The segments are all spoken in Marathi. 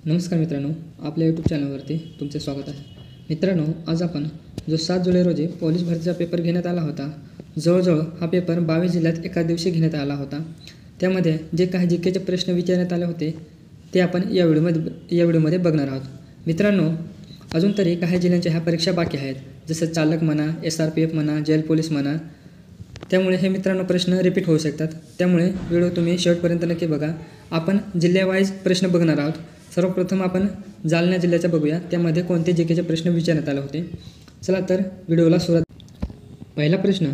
नमस्कार मित्रांनो, आपल्या यूट्यूब चॅनलवरती तुमचे स्वागत आहे. मित्रांनो, आज आपण जो 7 जुलै रोजी पोलीस भरतीचा पेपर घेण्यात आला होता, जवळजवळ हा पेपर 22 जिल्ह्यात एका दिवशी घेण्यात आला होता. त्यामध्ये जे काही जीकेचे प्रश्न विचारण्यात आले होते ते आपण या व्हिडिओमध्ये बघणार आहोत. मित्रांनो, अजून तरी काही जिल्ह्यांच्या ह्या परीक्षा बाकी आहेत, जसं चालक म्हणा, SRPF म्हणा, जेल पोलीस म्हणा. त्यामुळे हे मित्रांनो प्रश्न रिपीट होऊ शकतात. त्यामुळे व्हिडिओ तुम्ही शेवटपर्यंत नक्की बघा. आपण जिल्ह्यावाईज प्रश्न बघणार आहोत. सर्वप्रथम आपण जालना जिल्ह्याचा बघूया, त्यामध्ये कोणते जीकेचे प्रश्न विचारण्यात आले होते. चला तर व्हिडिओला सुरुवात. पहिला प्रश्न,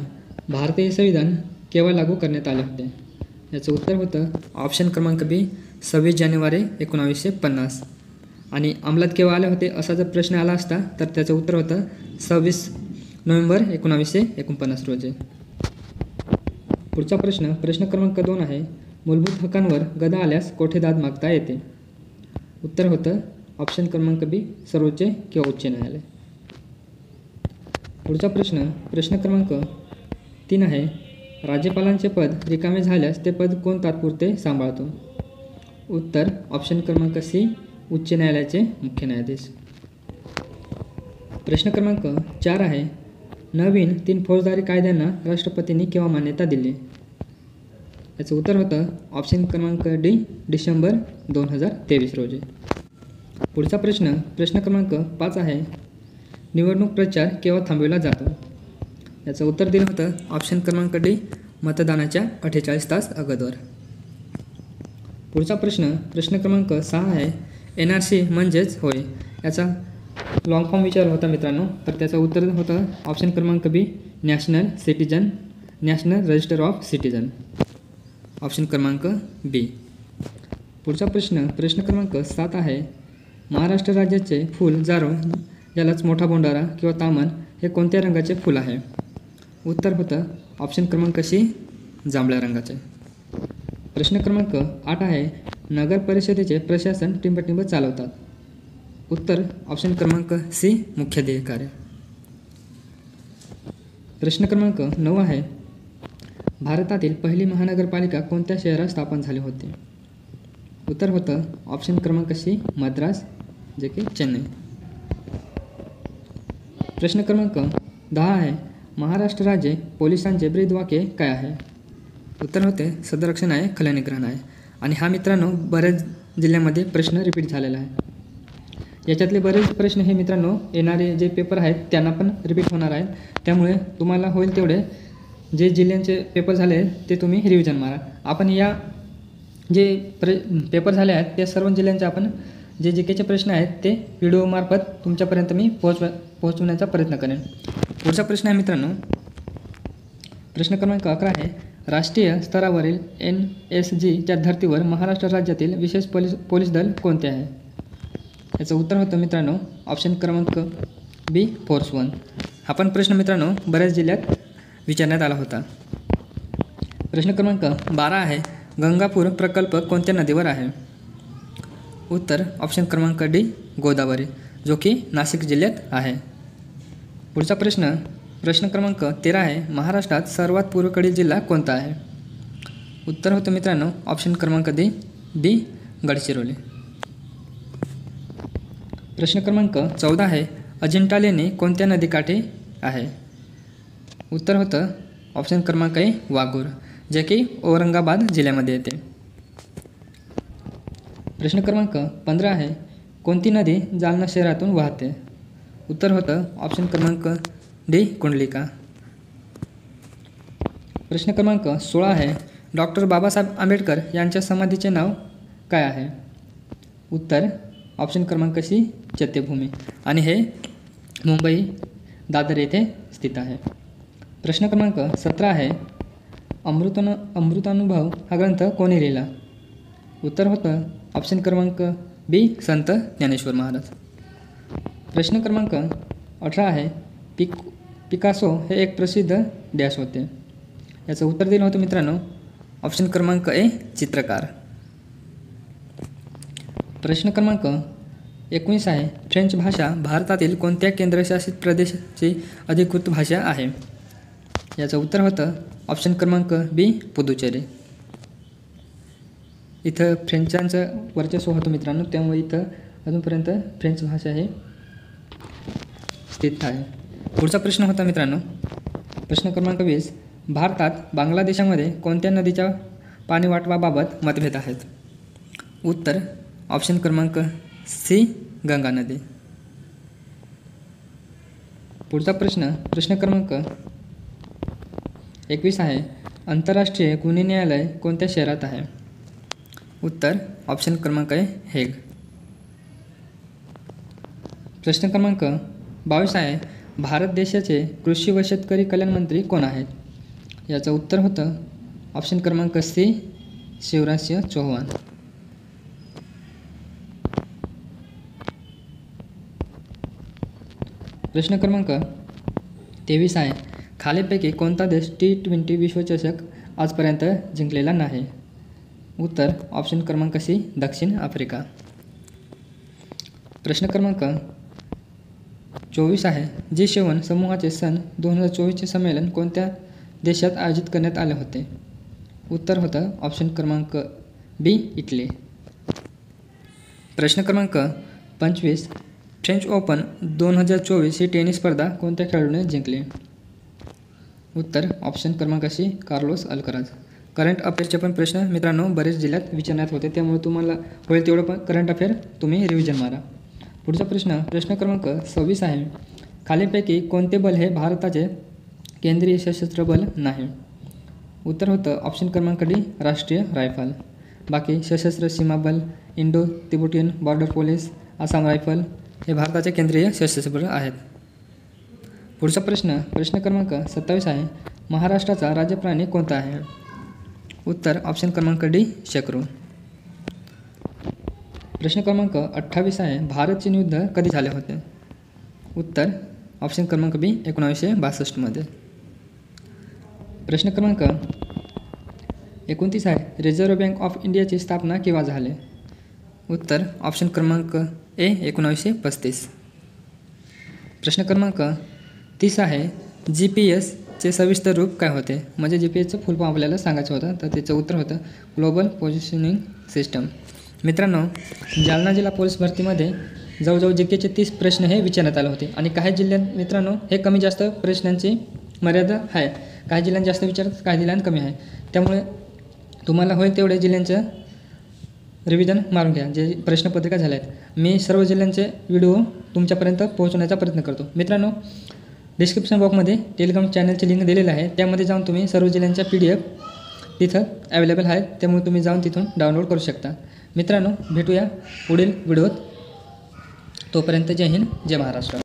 भारतीय संविधान केव्हा लागू करण्यात आले होते? याचं उत्तर होतं ऑप्शन क्रमांक बी, 26 जानेवारी 1950. आणि अंमलात केव्हा आले होते असा जर प्रश्न आला असता तर त्याचं उत्तर होतं 26 नोव्हेंबर 1949 रोजी. पुढचा प्रश्न, प्रश्न क्रमांक 2 आहे, मूलभूत हक्कांवर गदा आल्यास कोठे दाद मागता येते? उत्तर होतं ऑप्शन क्रमांक बी, सर्वोच्च किंवा उच्च न्यायालय. पुढचा प्रश्न, प्रश्न क्रमांक 3 आहे, राज्यपालांचे पद रिकामे झाल्यास ते पद कोण तात्पुरते सांभाळतो? उत्तर ऑप्शन क्रमांक सी, उच्च न्यायालयाचे मुख्य न्यायाधीश. प्रश्न क्रमांक 4 आहे, नवीन 3 फौजदारी कायद्यांना राष्ट्रपतींनी केव्हा मान्यता दिली? याचं उत्तर होतं ऑप्शन क्रमांक डी, डिसेंबर 2023 रोजी. पुढचा प्रश्न, प्रश्न क्रमांक 5 आहे, निवडणूक प्रचार केव्हा थांबविला जातो? याचं उत्तर दिलं होतं ऑप्शन क्रमांक डी, मतदानाच्या 48 तास अगोदर. पुढचा प्रश्न, प्रश्न क्रमांक 6 आहे, NRC म्हणजेच होय याचा लॉंग फॉर्म विचारला होता मित्रांनो, तर त्याचं उत्तर होतं ऑप्शन क्रमांक B, national register of citizen. Option क्रमांक बी. पुढचा प्रश्न, प्रश्न क्रमांक 7 आहे, महाराष्ट्र राज्याचे फूल जारो, यालाच मोठा बोंडारा किंवा तामन, हे कोणत्या रंगाचे फूल आहे? उत्तर होतं ऑप्शन क्रमांक सी, जांभळ्या रंगाचे. प्रश्न क्रमांक 8 आहे, नगर परिषदेचे प्रशासन टिंबटिंब चालवतात? उत्तर ऑप्शन क्रमांक सी, मुख्याधिकारी. प्रश्न क्रमांक 9 आहे, भारतातील पहिली महानगरपालिका कोणत्या शहरात स्थापन झाली होती? उत्तर होतं ऑप्शन क्रमांक सी, मद्रास, जे की चेन्नई. प्रश्न क्रमांक 10 आहे, महाराष्ट्र राज्य पोलिसांचे ब्रीदवाक्य काय आहे? उत्तर होते सदरक्षण आहे, खलनिग्रहण आहे. आणि हा मित्रांनो बऱ्याच जिल्ह्यामध्ये प्रश्न रिपीट झालेला आहे. याच्यातले बरेच प्रश्न हे मित्रांनो येणारे जे पेपर आहेत त्यांना पण रिपीट होणार आहेत. त्यामुळे तुम्हाला होईल तेवढे जे जिल्ह्यांचे पेपर झाले आहेत ते तुम्ही रिव्हिजन मारा. आपण या जे पेपर झाले आहेत त्या सर्व जिल्ह्यांचे आपण जे जीकेचे प्रश्न आहेत ते व्हिडिओमार्फत तुमच्यापर्यंत मी पोहोचवण्याचा प्रयत्न करेन. पुढचा प्रश्न आहे मित्रांनो, प्रश्न क्रमांक 11 आहे, राष्ट्रीय स्तरावरील NSGच्या धर्तीवर महाराष्ट्र राज्यातील विशेष पोलीस दल कोणते आहे? याचं उत्तर होतं मित्रांनो ऑप्शन क्रमांक बी, फोर्स 1. हा पण प्रश्न मित्रांनो बऱ्याच जिल्ह्यात विचारण्यात आला होता. प्रश्न क्रमांक 12 आहे, गंगापूर प्रकल्प कोणत्या नदीवर आहे? उत्तर ऑप्शन क्रमांक डी, गोदावरी, जो की नाशिक जिल्ह्यात आहे. पुढचा प्रश्न, प्रश्न क्रमांक 13 आहे, महाराष्ट्रात सर्वात पूर्वेकडील जिल्हा कोणता आहे? उत्तर होतं मित्रांनो ऑप्शन क्रमांक डी, गडचिरोली. प्रश्न क्रमांक 14 आहे, अजिंठा लेणी कोणत्या नदीकाठी आहे? उत्तर होतं ऑप्शन क्रमांक ए, वाघूर, जे की औरंगाबाद जिल्ह्यामध्ये येते. प्रश्न क्रमांक 15 आहे, कोणती नदी जालना शहरातून वाहते? उत्तर होतं ऑप्शन क्रमांक डी, कुंडलिका. प्रश्न क्रमांक 16 आहे, डॉक्टर बाबासाहेब आंबेडकर यांच्या समाधीचे नाव काय आहे? उत्तर ऑप्शन क्रमांक सी, चैत्यभूमी, आणि हे मुंबई दादर येथे स्थित आहे. प्रश्न क्रमांक 17 आहे, अमृतानुभव हा ग्रंथ कोणी लिहिला? उत्तर होतं ऑप्शन क्रमांक बी, संत ज्ञानेश्वर महाराज. प्रश्न क्रमांक 18 आहे, पिकासो हे एक प्रसिद्ध डॅश होते? याचं उत्तर दिलं होतं मित्रांनो ऑप्शन क्रमांक ए, चित्रकार. प्रश्न क्रमांक 19 आहे, फ्रेंच भाषा भारतातील कोणत्या केंद्रशासित प्रदेशाची अधिकृत भाषा आहे? याचं उत्तर होतं ऑप्शन क्रमांक बी, पुदुचेरी. इथं फ्रेंचांचं वर्चस्व होतं मित्रांनो, त्यामुळे इथं अजूनपर्यंत फ्रेंच भाषा हे स्थित आहे. पुढचा प्रश्न होता मित्रांनो, प्रश्न क्रमांक 20. भारतात बांगलादेशामध्ये कोणत्या नदीच्या पाणी वाटपाबाबत मतभेद आहेत? उत्तर ऑप्शन क्रमांक सी, गंगा नदी. पुढचा प्रश्न क्रमांक 21 आहे. आंतरराष्ट्रीय गुन्हे न्यायालय कोणत्या शहरात आहे? उत्तर ऑप्शन क्रमांक आहे हेग. प्रश्न क्रमांक 22 आहे. भारत देशाचे कृषी व शेतकरी कल्याण मंत्री कोण आहेत? याचं उत्तर होतं ऑप्शन क्रमांक सी, शिवराज सिंह चौहान. प्रश्न क्रमांक 23 आहे. खालीलपैकी कोणता देश T20 विश्वचषक आजपर्यंत जिंकलेला नाही? उत्तर ऑप्शन क्रमांक सी, दक्षिण आफ्रिका. प्रश्न क्रमांक 24 आहे. G7 समूहाचे सन 2024चे संमेलन कोणत्या देशात आयोजित करण्यात आले होते? उत्तर होतं ऑप्शन क्रमांक बी, इटली. प्रश्न क्रमांक 25. फ्रेंच ओपन 2024 ही टेनिस स्पर्धा कोणत्या खेळाडूने जिंकली? उत्तर ऑप्शन क्रमांक सी, कार्लोस अल्कराज. करंट अफेअरचे पण प्रश्न मित्रांनो बरेच जिल्ह्यात विचारण्यात होते, त्यामुळे तुम्हाला होईल तेवढं पण करंट अफेअर तुम्ही रिव्हिजन मारा. पुढचा प्रश्न क्रमांक 26 आहे. खालीलपैकी कोणते बल हे भारताचे केंद्रीय सशस्त्र बल नाही? उत्तर होतं ऑप्शन क्रमांक डी, राष्ट्रीय रायफल. बाकी सशस्त्र सीमा बल, Indo Tibetan border police, Assam rifle हे भारताचे केंद्रीय सशस्त्र बल आहेत. पुढचा प्रश्न क्रमांक 27 आहे. महाराष्ट्राचा राज्य प्राणी कोणता आहे? उत्तर ऑप्शन क्रमांक डी, शकरू. प्रश्न क्रमांक 28 आहे. भारत चीन युद्ध कधी झाले होते? उत्तर ऑप्शन क्रमांक बी, 1962 प्रश्न क्रमांक 29 आहे. रिझर्व्ह बँक ऑफ इंडियाची स्थापना केव्हा झाली? उत्तर ऑप्शन क्रमांक ए, 1935. प्रश्न क्रमांक 30 आहे. GPS सविस्तर रूप काय होते? म्हणजे GPSचं फुल फॉर्म आपल्याला सांगायचं होतं, तर त्याचं उत्तर होतं ग्लोबल पोझिशनिंग सिस्टम. मित्रांनो, जालना जिल्हा पोलीस भरतीमध्ये जवळजवळ GKचे 30 प्रश्न हे विचारण्यात आले होते आणि काही जिल्ह्यात मित्रांनो हे कमी जास्त प्रश्नांची मर्यादा आहे. काही जिल्ह्यांत जास्त विचारतात, काही जिल्ह्यांत कमी आहे. त्यामुळे तुम्हाला होईल तेवढे जिल्ह्यांचं रिव्हिजन मारून घ्या जे प्रश्नपत्रिका झाल्या आहेत. मी सर्व जिल्ह्यांचे व्हिडिओ तुमच्यापर्यंत पोहोचवण्याचा प्रयत्न करतो. मित्रांनो, डिस्क्रिप्शन बॉक्समध्ये टेलिग्राम चॅनलची लिंक दिलेली आहे, त्यामध्ये जाऊन तुम्ही सर्व जिल्ह्यांच्या PDF तिथं अवेलेबल आहेत, त्यामुळे तुम्ही जाऊन तिथून डाउनलोड करू शकता. मित्रांनो, भेटूया पुढील व्हिडिओत. तोपर्यंत जय हिंद, जय महाराष्ट्र.